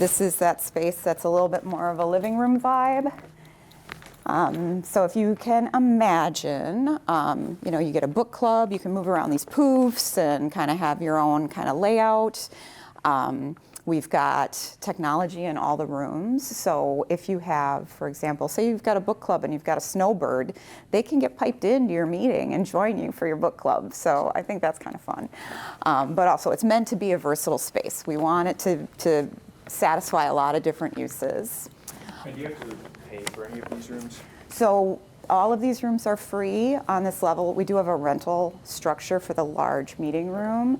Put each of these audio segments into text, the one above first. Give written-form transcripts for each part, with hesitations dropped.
This is that space that's a little bit more of a living room vibe. So if you can imagine, you get a book club, you can move around these poofs and kind of have your own kind of layout. We've got technology in all the rooms. So if you have, for example, say you've got a book club and you've got a snowbird, they can get piped into your meeting and join you for your book club. So I think that's kind of fun. But also it's meant to be a versatile space. We want it to satisfy a lot of different uses. And do you have to pay for any of these rooms? So all of these rooms are free on this level. We do have a rental structure for the large meeting room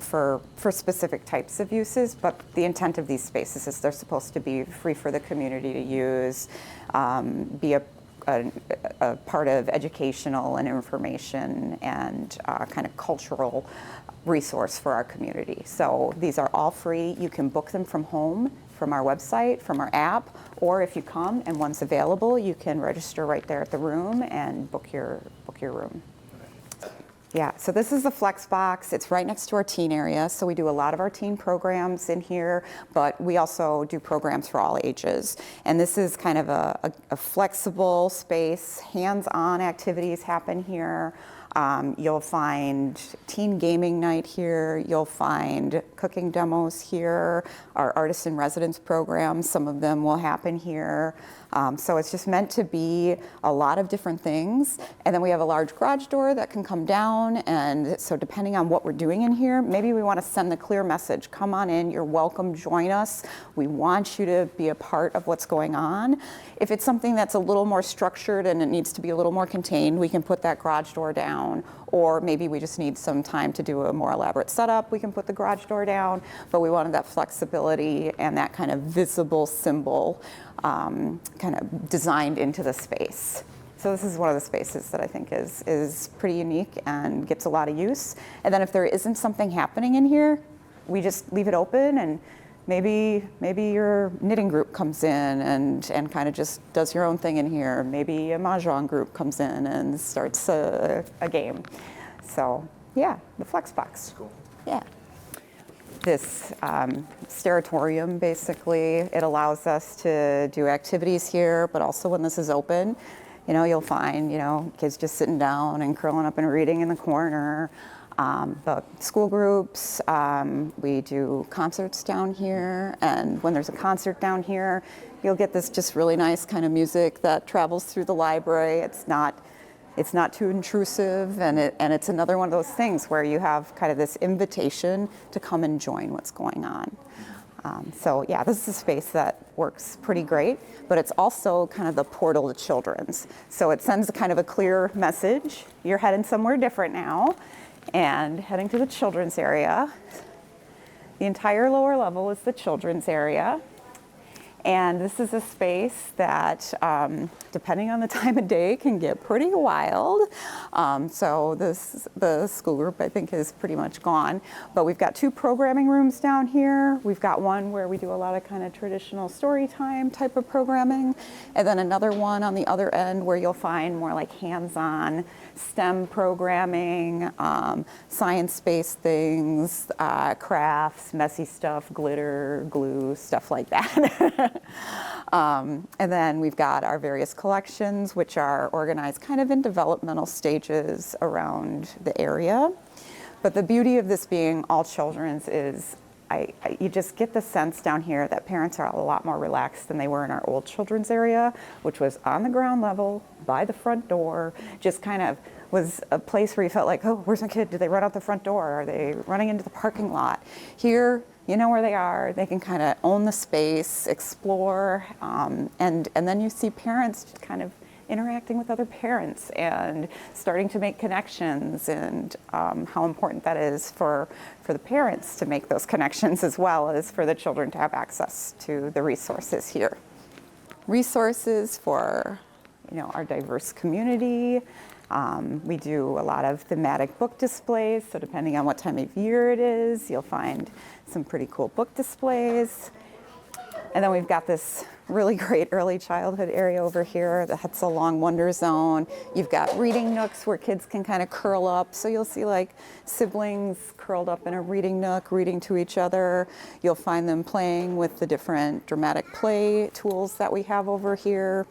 for specific types of uses, but the intent of these spaces is they're supposed to be free for the community to use, be a part of educational and information and kind of cultural resource for our community. So these are all free. You can book them from home, from our website, from our app, or if you come and one's available, you can register right there at the room and book your room. Yeah, so this is the Flex Box. It's right next to our teen area, so we do a lot of our teen programs in here, but we also do programs for all ages. And this is kind of a flexible space, hands-on activities happen here. You'll find teen gaming night here. You'll find cooking demos here. Our artist in residence programs, some of them will happen here. So it's just meant to be a lot of different things. And then we have a large garage door that can come down. And so depending on what we're doing in here, maybe we want to send the clear message. Come on in, you're welcome, join us. We want you to be a part of what's going on. If it's something that's a little more structured and it needs to be a little more contained, we can put that garage door down. Or maybe we just need some time to do a more elaborate setup, we can put the garage door down. But we wanted that flexibility and that kind of visible symbol kind of designed into the space. So this is one of the spaces that I think is pretty unique and gets a lot of use. And then if there isn't something happening in here, we just leave it open, and maybe your knitting group comes in and kind of just does your own thing in here. Maybe a mahjong group comes in and starts a game. So yeah, the Flex Box. Cool. Yeah. This steratorium, basically, it allows us to do activities here, but also when this is open, you'll find, kids just sitting down and curling up and reading in the corner. But school groups, we do concerts down here, and when there's a concert down here, you'll get this just really nice kind of music that travels through the library. It's not too intrusive, and it's another one of those things where you have kind of this invitation to come and join what's going on. So yeah, this is a space that works pretty great, but it's also kind of the portal to children's. So it sends kind of a clear message. You're heading somewhere different now, and heading to the children's area. The entire lower level is the children's area. And this is a space that, depending on the time of day, can get pretty wild. So the school group, I think, is pretty much gone. But we've got 2 programming rooms down here. We've got one where we do a lot of kind of traditional story time type of programming. And then another one on the other end where you'll find more like hands-on STEM programming, science-based things, crafts, messy stuff, glitter, glue, stuff like that. And then we've got our various collections, which are organized kind of in developmental stages around the area. But the beauty of this being all children's is you just get the sense down here that parents are a lot more relaxed than they were in our old children's area, which was on the ground level, by the front door, just kind of was a place where you felt like, oh, where's my kid? Did they run out the front door? Are they running into the parking lot? Here, you know where they are. They can kind of own the space, explore, and then you see parents just kind of interacting with other parents and starting to make connections, and how important that is for the parents to make those connections as well as for the children to have access to the resources here. Resources for our diverse community. We do a lot of thematic book displays, so depending on what time of year it is, you'll find some pretty cool book displays. And then we've got this really great early childhood area over here. That's a long wonder zone. You've got reading nooks where kids can kind of curl up. So you'll see like siblings curled up in a reading nook, reading to each other. You'll find them playing with the different dramatic play tools that we have over here.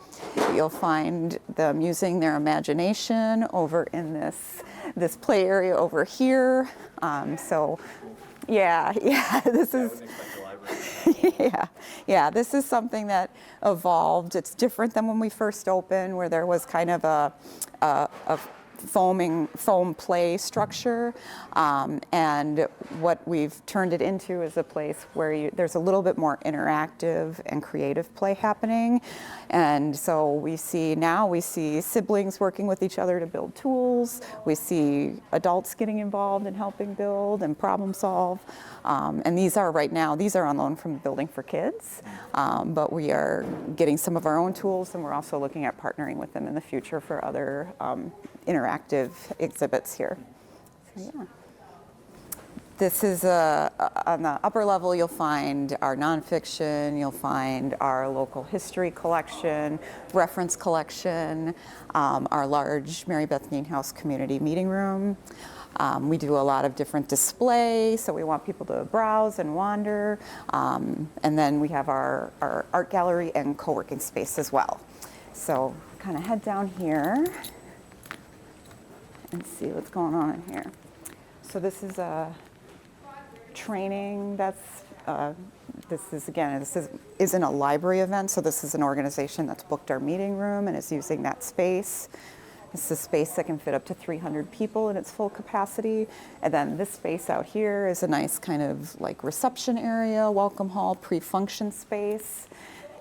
You'll find them using their imagination over in this play area over here. Yeah, this is. Yeah, this is something that evolved. It's different than when we first opened, where there was kind of a foam play structure, and what we've turned it into is a place where there's a little bit more interactive and creative play happening. And so we see siblings working with each other to build tools. We see adults getting involved in helping build and problem solve. And these are on loan from the Building for Kids, but we are getting some of our own tools, and we're also looking at partnering with them in the future for other interactive exhibits here. So, yeah. This is on the upper level, you'll find our nonfiction, you'll find our local history collection, reference collection, our large Mary Beth Nienhuis community meeting room. We do a lot of different display, so we want people to browse and wander. And then we have our art gallery and co-working space as well. So kind of head down here and see what's going on in here. So this is a training this isn't a library event, so this is an organization that's booked our meeting room and is using that space. This is a space that can fit up to 300 people in its full capacity. And then this space out here is a nice kind of like reception area, welcome hall, pre-function space.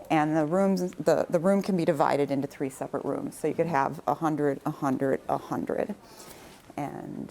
And the room can be divided into 3 separate rooms. So you could have 100, 100, 100. And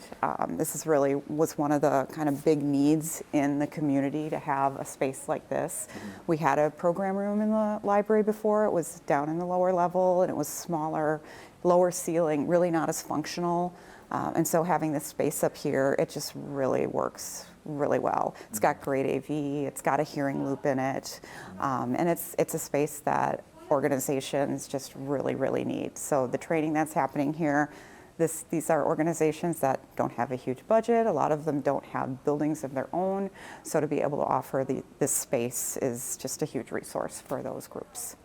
this was one of the kind of big needs in the community to have a space like this. We had a program room in the library before. It was down in the lower level, and it was smaller, lower ceiling, really not as functional. And so having this space up here, it just really works really well. It's got great AV, it's got a hearing loop in it, and it's a space that organizations just really, really need. So the training that's happening here, these are organizations that don't have a huge budget. A lot of them don't have buildings of their own. So to be able to offer this space is just a huge resource for those groups.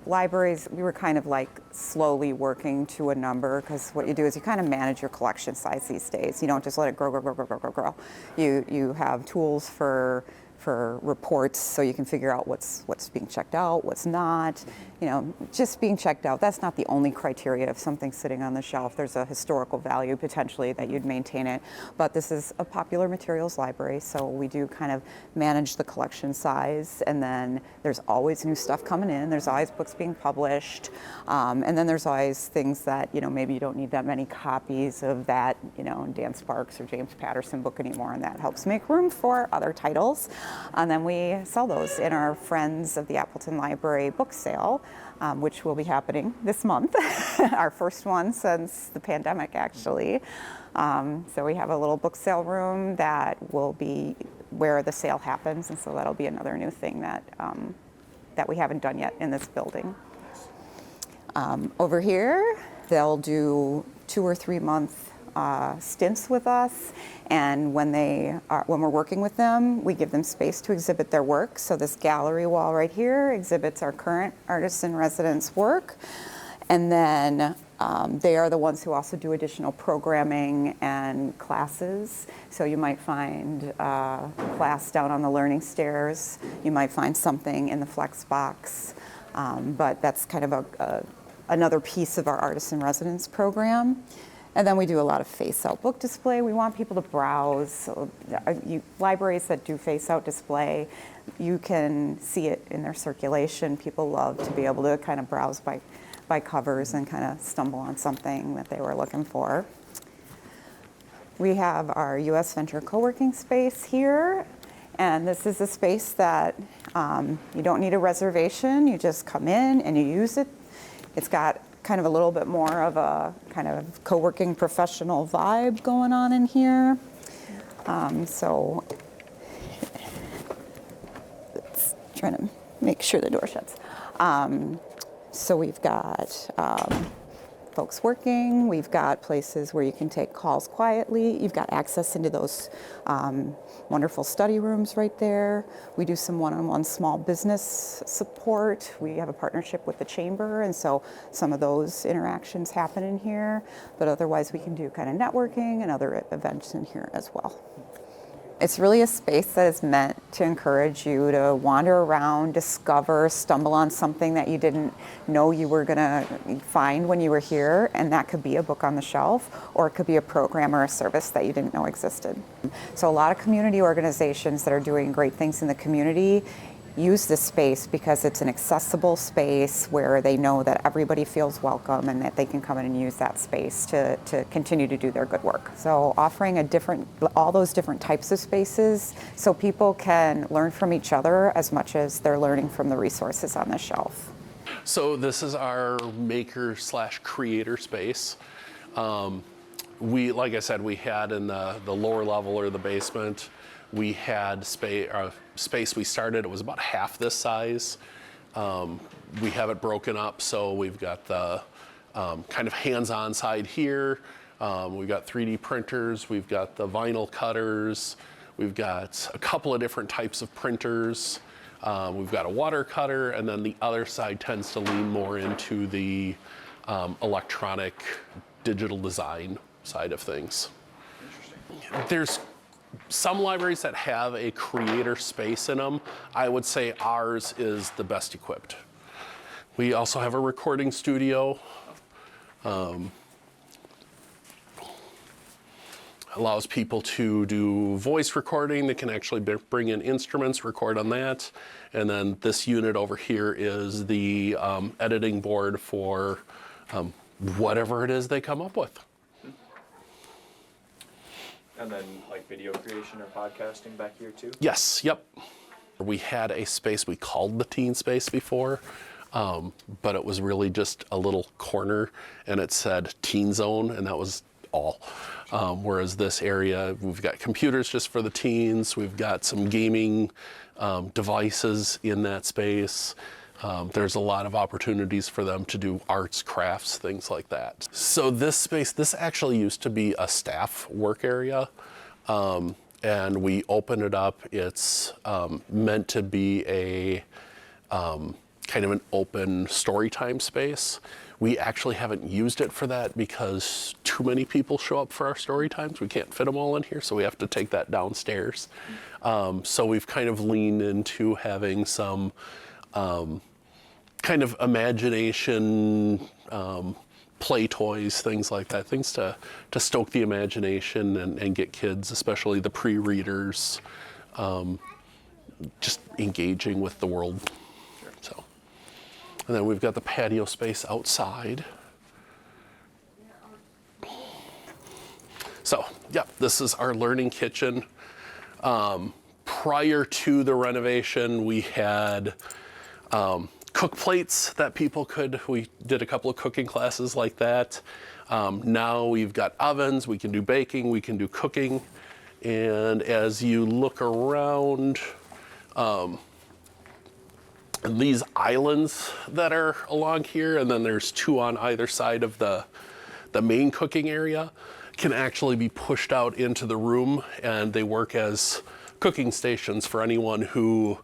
Libraries, we were kind of like slowly working to a number, because what you do is you kind of manage your collection size these days. You don't just let it grow, grow, grow, grow, grow, grow, grow. You have tools for reports, so you can figure out what's being checked out, what's not. You know, just being checked out, that's not the only criteria of something sitting on the shelf. There's a historical value potentially that you'd maintain it, but this is a popular materials library, so we do kind of manage the collection size, and then there's always new stuff coming in. There's always books being published, and then there's always things that, you know, maybe you don't need that many copies of that, you know, Dan Sparks or James Patterson book anymore, and that helps make room for other titles. And then we sell those in our Friends of the Appleton Library book sale, which will be happening this month, our first one since the pandemic, actually. So we have a little book sale room that will be where the sale happens, and so that'll be another new thing that we haven't done yet in this building. Over here, they'll do 2 or 3 month stints with us, and when we're working with them, we give them space to exhibit their work. So this gallery wall right here exhibits our current artists in residence work, and then they are the ones who also do additional programming and classes. So you might find a class down on the learning stairs, you might find something in the flex box, but that's kind of another piece of our artists in residence program. And then we do a lot of face-out book display. We want people to browse. So, libraries that do face-out display, you can see it in their circulation. People love to be able to kind of browse by covers and kind of stumble on something that they were looking for. We have our U.S. Venture co-working space here. And this is a space that you don't need a reservation. You just come in and you use it. It's got kind of a little bit more of a kind of co-working professional vibe going on in here. So Trying to make sure the door shuts. So we've got folks working, we've got places where you can take calls quietly, you've got access into those wonderful study rooms right there. We do some one-on-one small business support. We have a partnership with the chamber, and so some of those interactions happen in here, but otherwise we can do kind of networking and other events in here as well. It's really a space that is meant to encourage you to wander around, discover, stumble on something that you didn't know you were going to find when you were here, and that could be a book on the shelf, or it could be a program or a service that you didn't know existed. So a lot of community organizations that are doing great things in the community use this space because it's an accessible space where they know that everybody feels welcome and that they can come in and use that space to continue to do their good work. So offering all those different types of spaces so people can learn from each other as much as they're learning from the resources on the shelf. So this is our maker/creator space. Like I said, we had in the lower level or the basement, we had space we started, it was about half this size. We have it broken up, so we've got the kind of hands-on side here. We've got 3D printers, we've got the vinyl cutters, we've got a couple of different types of printers. We've got a water cutter, and then the other side tends to lean more into the electronic digital design side of things. There's some libraries that have a creator space in them. I would say ours is the best equipped. We also have a recording studio. Allows people to do voice recording. They can actually bring in instruments, record on that. And then this unit over here is the editing board for whatever it is they come up with. And then like video creation or podcasting back here too? Yes, yep. We had a space we called the teen space before, but it was really just a little corner and it said teen zone, and that was all. Whereas this area, we've got computers just for the teens, we've got some gaming devices in that space. There's a lot of opportunities for them to do arts, crafts, things like that. So this space, this actually used to be a staff work area, and we opened it up. It's meant to be a kind of an open story time space. We actually haven't used it for that because too many people show up for our story times. We can't fit them all in here, so we have to take that downstairs. So we've kind of leaned into having some kind of imagination, play toys, things like that, things to stoke the imagination and get kids, especially the pre-readers, just engaging with the world. Sure. So, and then we've got the patio space outside. So, yeah, this is our learning kitchen. Prior to the renovation, we had cook plates that people we did a couple of cooking classes like that. Now we've got ovens, we can do baking, we can do cooking. And as you look around, these islands that are along here, and then there's two on either side of the main cooking area, can actually be pushed out into the room, and they work as cooking stations for anyone who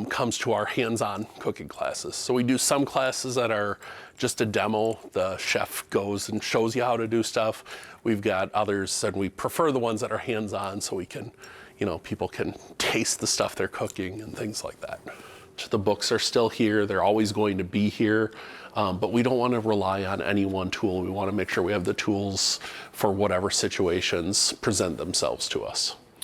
comes to our hands-on cooking classes. So we do some classes that are just a demo. The chef goes and shows you how to do stuff. We've got others, and we prefer the ones that are hands-on so we can, people can taste the stuff they're cooking and things like that. The books are still here. They're always going to be here, but we don't want to rely on any one tool. We want to make sure we have the tools for whatever situations present themselves to us.